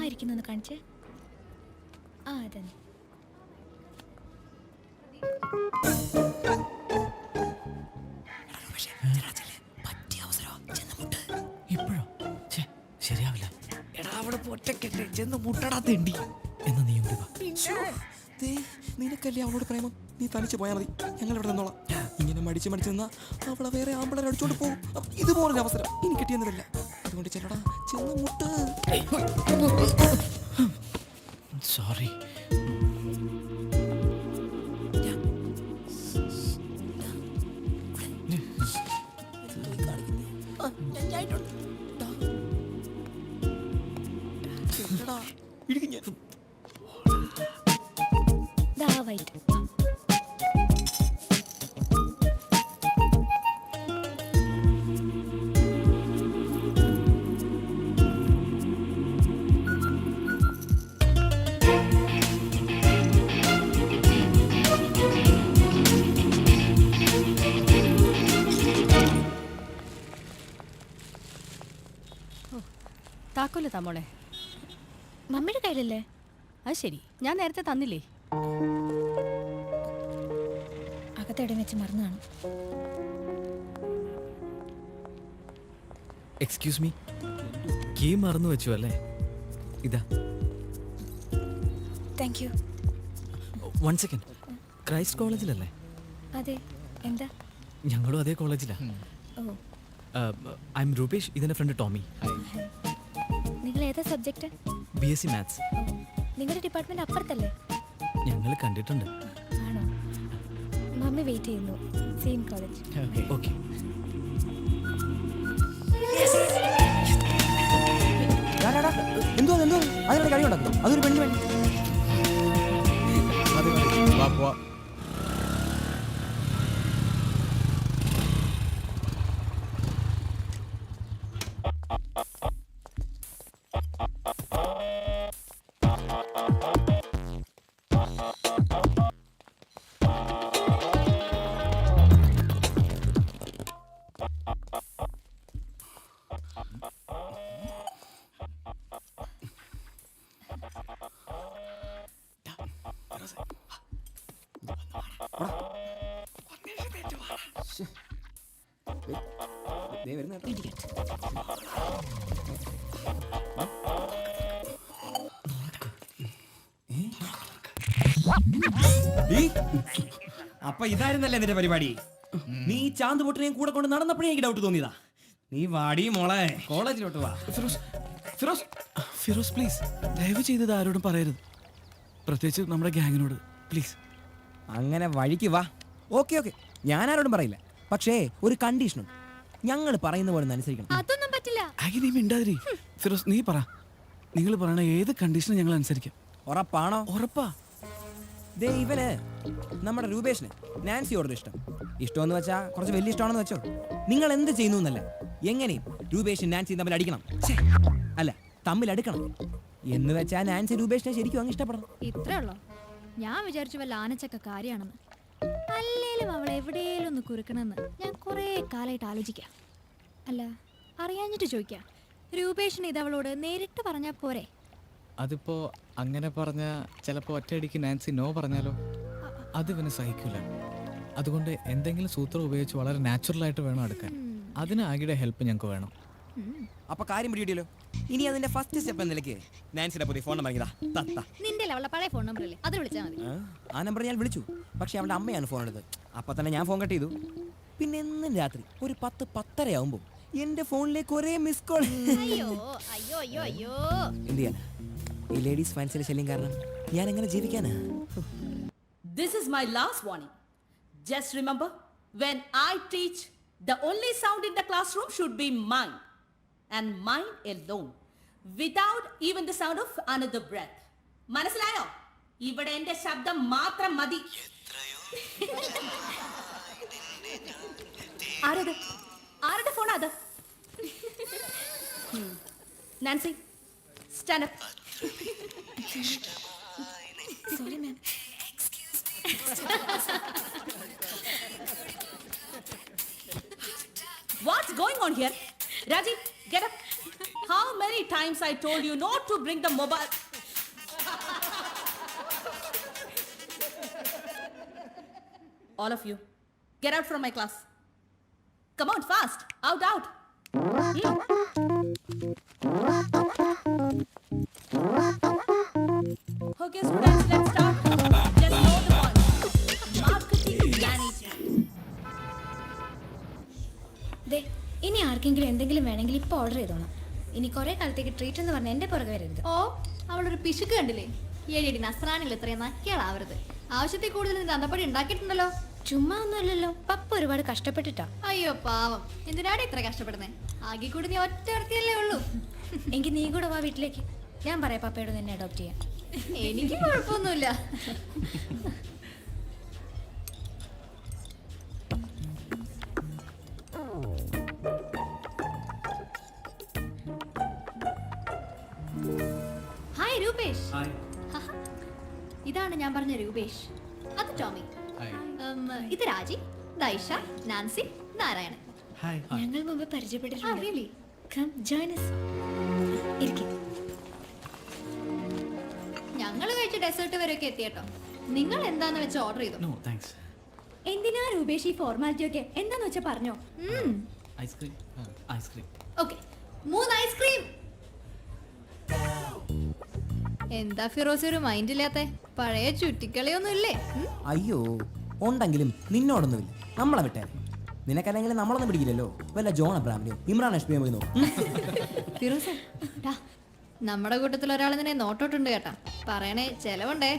ആയിരിക്കുന്നു കാണിച്ചേ. ആ അതന്നെ. ഇപ്പോഴോ? ശരിയാവില്ല. എടാ അവിടെ ഒറ്റക്കല്ലേ, ചെന്ന് മുട്ടടാ തെണ്ടി. എന്നാ നീ ഇവിടെ വാ. നിനക്കല്ലേ അവളോട് പ്രേമം, നീ തനിച്ച് പോയാൽ മതി, ഞങ്ങൾ ഇവിടെ നിന്നോളാം. ഇങ്ങനെ മടിച്ച് നിന്നാ അവളെ വേറെ ആമ്പിളരെ അടിച്ചോണ്ട് പോകും. ഇതുപോലൊരു അവസരം ഇനി കിട്ടിയെന്നതല്ല. അതുകൊണ്ട് ചെല്ലടാ, ചെന്ന് മുട്ട്. സോറി. വൈറ്റ് താക്കോല് തമ്മോളെ. മമ്മിയുടെ കയ്യിലല്ലേ? അത് ശരി, ഞാൻ നേരത്തെ തന്നില്ലേ? അകത്തെവിടെ വെച്ച് മറന്നു കാണും. എക്സ്ക്യൂസ് മീ, കീ മറന്നു വെച്ചു അല്ലേ? ഇതാ. Thank you. 1 സെക്കൻഡ്. ക്രൈസ്റ്റ് കോളേജിലല്ലേ? അതെ. എന്താ? ഞങ്ങളും അതേ കോളേജിലാ. ഓ. ഐ എം രൂപേഷ്, ഇതെന്റെ ഫ്രണ്ട് ടോമി. നിങ്ങൾ ഏതാ സബ്ജക്റ്റ്? BSc maths. നിങ്ങളുടെ ഡിപ്പാർട്ട്മെന്റ് അപ്പുറത്തല്ലേ? ഞങ്ങൾ കണ്ടിട്ടുണ്ട്. ആണോ? മമ്മി വെയിറ്റ് ചെയ്യുന്നു. Same college. ഓക്കെ. എന്തോ അതിനുള്ള കഴിവുണ്ടാക്കും. അതൊരു പെണ്ണ് വേണ്ടി. അപ്പൊ ഇതായിരുന്നല്ലേ നിന്റെ പരിപാടി? നീ ചാന്ത് പൊട്ടിനെയും കൂടെ കൊണ്ട് നടന്നപ്പോഴേ എനിക്ക് ഡൗട്ട് തോന്നിയതാ. നീ വാടി മോളെ, കോളേജിലോട്ട് വാ. ഫിറോസ് പ്ലീസ്, ദയവ് ചെയ്തത് ആരോടും പറയരുത്, പ്രത്യേകിച്ച് നമ്മുടെ ഗ്യാങ്ങിനോട് പ്ലീസ്. അങ്ങനെ വഴിക്ക് വാ. ഓക്കെ, ഞാൻ ആരോടും പറയില്ല. പക്ഷേ ഒരു കണ്ടീഷനുണ്ട്. ഞങ്ങൾ പറയുന്ന പോലെ അനുസരിക്കണം. അതൊന്നും പറ്റില്ല. നീ മിണ്ടാതിരി. ഫിറോസ് നീ പറ, നിങ്ങൾ പറയണ ഏത് കണ്ടീഷനും ഞങ്ങൾ അനുസരിക്കാം. ഉറപ്പാണോ? ഉറപ്പാ. ദേ ഇവന് നമ്മുടെ രൂപേഷിന് നാൻസിയോടൊരു ഇഷ്ടമെന്ന് വെച്ചാ കുറച്ച് വലിയ ഇഷ്ടമാണെന്ന് വെച്ചോ. നിങ്ങൾ എന്ത് ചെയ്യുന്നു എന്നല്ല, എങ്ങനെയും രൂപേഷും നാൻസിയും തമ്മിൽ അടിക്കണം. അല്ല, തമ്മിൽ അടുക്കണം എന്ന് വെച്ചാൽ നാൻസി രൂപേഷിനെ ശരിക്കും അങ്ങ് ഇഷ്ടപ്പെടണം. ഇത്രേ ഉള്ളോ? ഞാൻ വിചാരിച്ചു വല്ല ആനച്ചക്ക കാര്യമാണെന്ന്. അല്ലേലും അവൾ എവിടെയെങ്കിലും ഒന്ന് കുറുക്കണമെന്ന് ഞാൻ കുറേ കാലമായിട്ട് ആലോചിക്കാം. അല്ല, അറിയാഞ്ഞിട്ട് ചോദിക്കാം, രൂപേഷിന് ഇത് അവളോട് നേരിട്ട് പറഞ്ഞാൽ പോരെ? അതിപ്പോ അങ്ങനെ പറഞ്ഞ ചിലപ്പോ ഒറ്റയടിക്ക് നാൻസി നോ പറഞ്ഞാലോ? അത് ഇവന് സഹിക്കില്ല. അതുകൊണ്ട് എന്തെങ്കിലും സൂത്രം ഉപയോഗിച്ച് വളരെ നാച്ചുറൽ ആയിട്ട് വേണം എടുക്കാൻ. അതിന് ആകിയുടെ ഹെൽപ്പ് ഞങ്ങൾക്ക് വേണം. അപ്പൊ കാര്യം പിടികിട്ടിയല്ലോ. ഇനി അതിന്റെ ഫസ്റ്റ് സ്റ്റെപ്പ് എന്ന നിലയ്ക്ക് നാൻസിയുടെ പുതിയ ഫോൺ നമ്പർ നിന്റെ അവളുടെ പഴയ ഫോൺ നമ്പർ അല്ലേ, അത് വിളിച്ചാൽ മതി. ആ നമ്പർ ഞാൻ വിളിച്ചു, പക്ഷെ അവളുടെ അമ്മയാണ് ഫോൺ എടുത്തത്. അപ്പൊ തന്നെ ഞാൻ ഫോൺ കട്ട് ചെയ്തു. പിന്നെ എന്നും രാത്രി ഒരു 10-10:30 ആവുമ്പോൾ എന്റെ ഫോണിലേക്ക് ഒരേ മിസ് കോൾ. എന്ത് ചെയ്യാനാ? ഈ ലേഡീസ് ഫാൻസിലെ ശല്യം കാരണം ഞാൻ എങ്ങനെ ജീവിക്കാനാ? This is my last warning. Just remember, when I teach, the only sound in the classroom should be mine, and mine alone, without even the sound of another breath. മനസ്സിലായോ? ഇവിടെ എന്റെ ശബ്ദം മാത്രം മതി. ആരുടെ ഫോണാ അത്? Nancy, stand up. Sorry ma'am. What's going on here? Rajiv, get up. how many times I told you not to bring the mobile? All of you, get out from my class. Come on, fast. Out, out. Okay, students, let's start. Just know the points. Marketing management. ദേ ഇനി ആർക്കെങ്കിലും എന്തെങ്കിലും വേണമെങ്കിൽ ഇപ്പോൾ order ചെയ്തോണം. ഇനി കുറേ കാലത്തേക്ക് treat എന്ന് പറഞ്ഞാൽ എൻ്റെ പുറകെ വരരുത്. ഓ അവളൊരു പിശുക്ക് കണ്ടില്ലേ? ഏഴടി നസ്രാണികൾ ഇത്രയും നക്കിയാളാവരുത്. ആവശ്യത്തിൽ കൂടുതൽ നിന്റെ അന്തപ്പടി ഉണ്ടാക്കിയിട്ടുണ്ടല്ലോ. ചുമ്മാ ഒന്നുമല്ലല്ലോ, പപ്പ ഒരുപാട് കഷ്ടപ്പെട്ടിട്ടാ. അയ്യോ പാവം, എന്തിനാണ് ഇത്ര കഷ്ടപ്പെടുന്നേ? ആകെ കൂടി നീ ഒറ്റ വൃത്തിയല്ലേ ഉള്ളൂ. എങ്കിൽ നീ കൂടെ വാ വീട്ടിലേക്ക്. ഞാൻ പറയാം പപ്പയോട് നിന്നെ അഡോപ്റ്റ് ചെയ്യാൻ. എനിക്ക് കുഴപ്പമൊന്നുമില്ല. ഹായ് രൂപേഷ്. ഇതാണ് ഞാൻ പറഞ്ഞ രൂപേഷ്. അത് ടോമി. ഇത് രാജി, ദൈഷ, നാൻസി, നാരായണൻ. ഞങ്ങൾ മുമ്പ് ആ പരിചയപ്പെട്ടിട്ടുണ്ട്. റിയലി? Come join us. ഇരിക്ക്. ഞങ്ങൾ കഴിച്ച ഡെസേർട്ട് വരെയൊക്കെ എത്തിയട്ടോ. നിങ്ങൾ എന്താന്ന് വെച്ച് ഓർഡർ ചെയ്തു. No thanks. എന്തിനാ രൂപേഷ് ഈ ഫോർമാലിറ്റി ഒക്കെ? എന്താന്ന് വെച്ചാ പറഞ്ഞോ. Ice cream ice cream. Okay, 3 ice cream. എന്താ ഫിറോസ് ഒരു മൈൻഡ് ഇല്ലാത്ത? പഴയ ചുറ്റിക്കളിയൊന്നും ഇല്ലേ? അയ്യോ ഉണ്ടെങ്കിലും നിന്നോടൊന്നുമില്ല, നമ്മളെ വിട്ടേ. നിനക്കല്ലെങ്കിലും നമ്മളൊന്നും പിടിക്കില്ലല്ലോ. വല്ല ജോൺ അബ്രാമിനെയോ ഇമ്രാൻ ഹഷ്മിയോ പോയി നോക്കും. ഫിറോസ് ടാ, നമ്മുടെ കൂട്ടത്തിൽ ഒരാൾ നിന്നെ നോട്ടോട്ടുണ്ട് കേട്ടാ. പറയണേ ചെലവുണ്ടേ.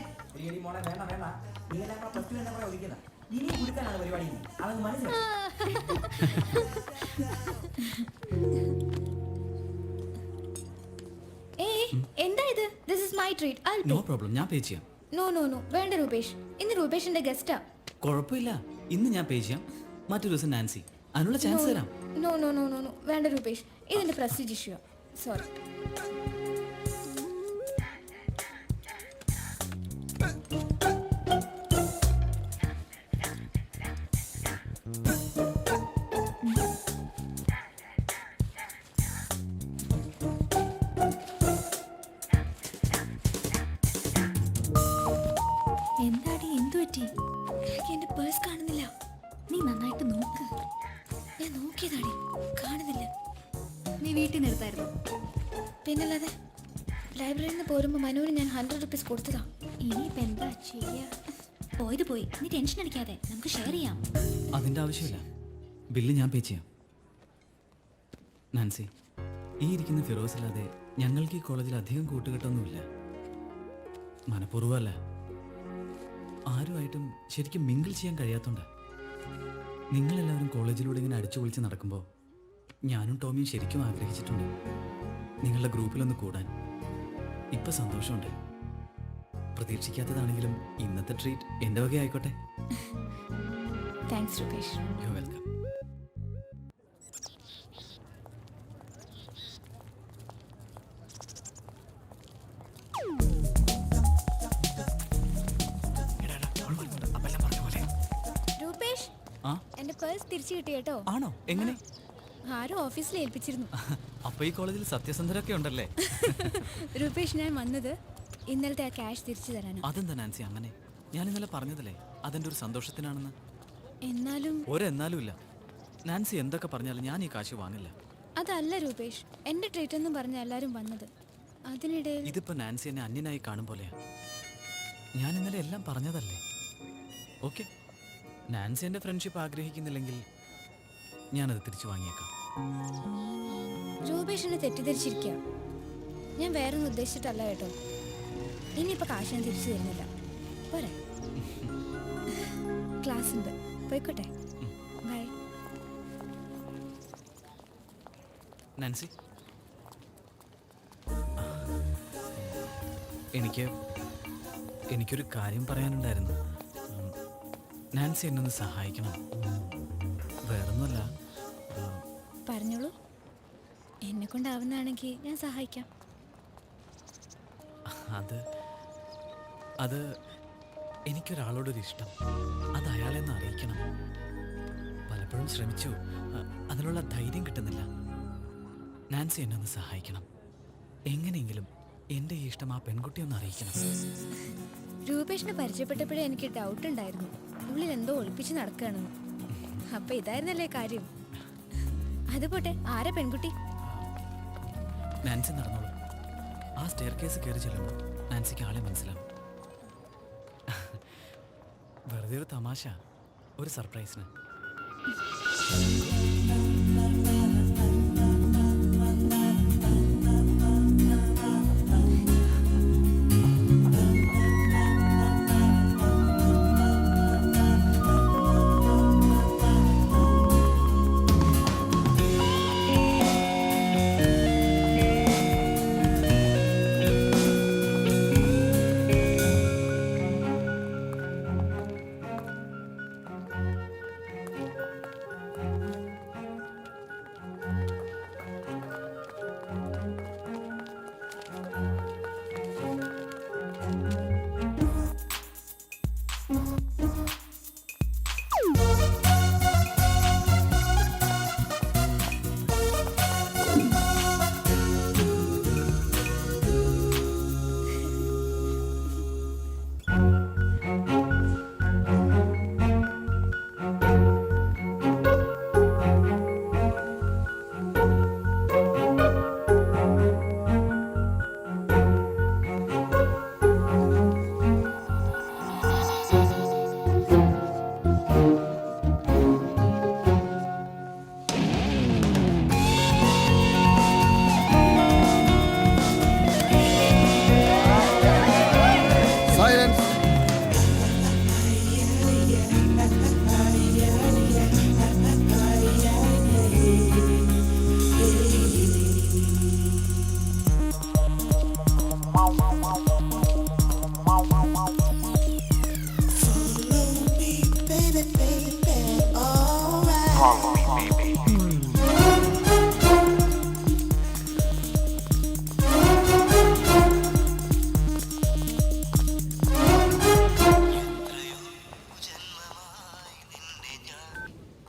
എന്താ ഇത്? This is my treat. No problem, ഞാൻ പേ ചെയ്യാം. നോ നോ നോ, വേണ്ട രൂപേഷ്. ഇന്ന് രൂപേഷിന്റെ ഗസ്റ്റാ. കുഴപ്പമില്ല, ഇന്ന് ഞാൻ പേ ചെയ്യാം. മറ്റൊരു ദിവസം നാൻസി. അതിനുള്ള ചാൻസ് തരാം. No no no no no, വേണ്ട രൂപേഷ്. ഇതിന്റെ പ്രസ്റ്റീജ് ഇഷ്യൂ. സോറി. എന്താടി, എന്തു പറ്റി? എന്റെ പേഴ്സ് കാണുന്നില്ല. നീ നന്നായിട്ട് നോക്ക്. ഞാൻ നോക്കിയതാടി, കാണുന്നില്ല. നീ വീട്ടിൽ നിന്ന് എടുത്തായിരുന്നു? പിന്നല്ലാതെ ലൈബ്രറിയിൽ നിന്ന് പോരുമ്പോൾ മനുവിന് ഞാൻ 100 rupees കൊടുത്തതാ. ഇനിയിപ്പോ എന്താ ചെയ്യാ? പോയത് പോയി, നീ ടെൻഷൻ അടിക്കാതെ, നമുക്ക് ഷെയർ ചെയ്യാം. അതിൻ്റെ ആവശ്യമില്ല, ബില്ല് ഞാൻ പേ ചെയ്യാം. നാൻസി, ഈ ഇരിക്കുന്ന ഫിറോസ് അല്ലാതെ ഞങ്ങൾക്ക് ഈ കോളേജിൽ അധികം കൂട്ടുകെട്ടൊന്നുമില്ല. മനഃപൂർവ്വമല്ല, ആരുമായിട്ടും ശരിക്കും മിങ്കിൾ ചെയ്യാൻ കഴിയാത്തോണ്ട്. നിങ്ങളെല്ലാവരും കോളേജിലൂടെ ഇങ്ങനെ അടിച്ചു പൊളിച്ച് നടക്കുമ്പോൾ ഞാനും ടോമിയും ശരിക്കും ആഗ്രഹിച്ചിട്ടുണ്ട് നിങ്ങളുടെ ഗ്രൂപ്പിലൊന്ന് കൂടാൻ. ഇപ്പം സന്തോഷമുണ്ട്. പ്രതീക്ഷിക്കാത്തതാണെങ്കിലും ഇന്നത്തെ ട്രീറ്റ് എൻ്റെ വക ആയിക്കോട്ടെ. Thanks Rupesh. You welcome. Rupesh, ആ എന്റെ പേഴ്സ് തിരിച്ചു കിട്ടി കേട്ടോ. ആണോ? എങ്ങനെ? ആരോ ഓഫീസിൽ ഏൽപ്പിച്ചിരുന്നു. അപ്പൊ ഈ കോളേജിൽ സത്യസന്ധരൊക്കെ ഉണ്ടല്ലേ? രൂപേഷ്, ഞാൻ വന്നത് ഇന്നലത്തെ ആ ക്യാഷ് തിരിച്ചു തരാനാ. അതെന്താ നാൻസി അങ്ങനെ? ഞാൻ ഇന്നലെ പറഞ്ഞതല്ലേ അതെന്റെ ഒരു സന്തോഷത്തിനാണെന്ന്. എന്നാലും ഒരെന്നാലും ഇല്ല. നാൻസി എന്തൊക്കെ പറഞ്ഞാലും ഞാൻ ഈ കാശ് വാങ്ങില്ല. അതല്ല രൂപേഷ്, എന്റെ ട്രീറ്റ് എന്ന് പറഞ്ഞ എല്ലാരും വന്നത്. അതിനിടയിൽ ഇതിപ്പോ നാൻസി എന്നെ അന്യനായി കാണും പോലെയാ. ഞാൻ ഇന്നലെ എല്ലാം പറഞ്ഞതല്ലേ. ഓക്കെ, നാൻസി എന്റെ ഫ്രണ്ട്ഷിപ്പ് ആഗ്രഹിക്കുന്നില്ലെങ്കിൽ ഞാനത് തിരിച്ചു വാങ്ങിയേക്കാം. രൂപേഷ് എന്നെ തെറ്റിദ്ധരിച്ചിരിക്കുക. ഞാൻ വേറൊന്നും ഉദ്ദേശിച്ചിട്ടല്ല കേട്ടോ. ഇനിയിപ്പോ കാശ് ഞാൻ തിരിച്ചു തരുന്നില്ല. പോരെ, ക്ലാസ് ഉണ്ട്, പോയിക്കോട്ടെ. ബൈ. നാൻസി, എനിക്കൊരു കാര്യം പറയാനുണ്ടായിരുന്നു. നാൻസി എന്നൊന്ന് സഹായിക്കണം. വേറൊന്നുമല്ല, പറഞ്ഞോളൂ. എന്നെ കൊണ്ടാവുന്നതാണെങ്കിൽ ഞാൻ സഹായിക്കാം. അത് എനിക്കൊരാളോടൊരു ഇഷ്ടം, അത് അയാളെന്ന് അറിയിക്കണം. പലപ്പോഴും ശ്രമിച്ചു, അതിനുള്ള ധൈര്യം കിട്ടുന്നില്ല. നാൻസി എന്നെ ഒന്ന് സഹായിക്കണം. എങ്ങനെയെങ്കിലും എൻ്റെ ഈ ഇഷ്ടം ആ പെൺകുട്ടിയെ ഒന്ന് അറിയിക്കണം. രൂപേഷിനെ പരിചയപ്പെട്ടപ്പോഴേ എനിക്ക് ഡൗട്ട് ഉണ്ടായിരുന്നു, ഉള്ളിൽ എന്തോ ഒളിപ്പിച്ച് നടക്കുകയാണെന്ന്. അപ്പൊ ഇതായിരുന്നല്ലേ കാര്യം. അത് പോട്ടെ, ആരാ പെൺകുട്ടി? നാൻസി നടന്നോളൂ. ആ സ്റ്റെയർ കേസ് കയറി ചെല്ലുമ്പോൾ നാൻസിക്ക് ആളെ മനസ്സിലാവും. വെറുതെ ഒരു തമാശ, ഒരു സർപ്രൈസിന്.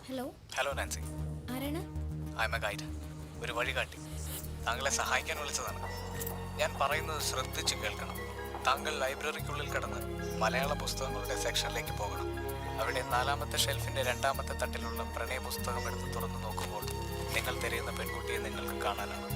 ഹലോ, ഹലോ നാൻസി, ആരാണ്? ഐ എം എ ഗൈഡ്, ഒരു വഴികാട്ടി. താങ്കളെ സഹായിക്കാൻ വിളിച്ചതാണ്. ഞാൻ പറയുന്നത് ശ്രദ്ധിച്ച് കേൾക്കണം. താങ്കൾ ലൈബ്രറിക്കുള്ളിൽ കിടന്ന് മലയാള പുസ്തകങ്ങളുടെ സെക്ഷനിലേക്ക് പോകണം. അവിടെ 4ാമത്തെ ഷെൽഫിൻ്റെ 2ാമത്തെ തട്ടിലുള്ള പ്രണയ പുസ്തകം എടുത്ത് തുറന്നു നോക്കുമ്പോൾ നിങ്ങൾ തിരയുന്ന പെൺകുട്ടിയെ നിങ്ങൾക്ക് കാണാനാണ്.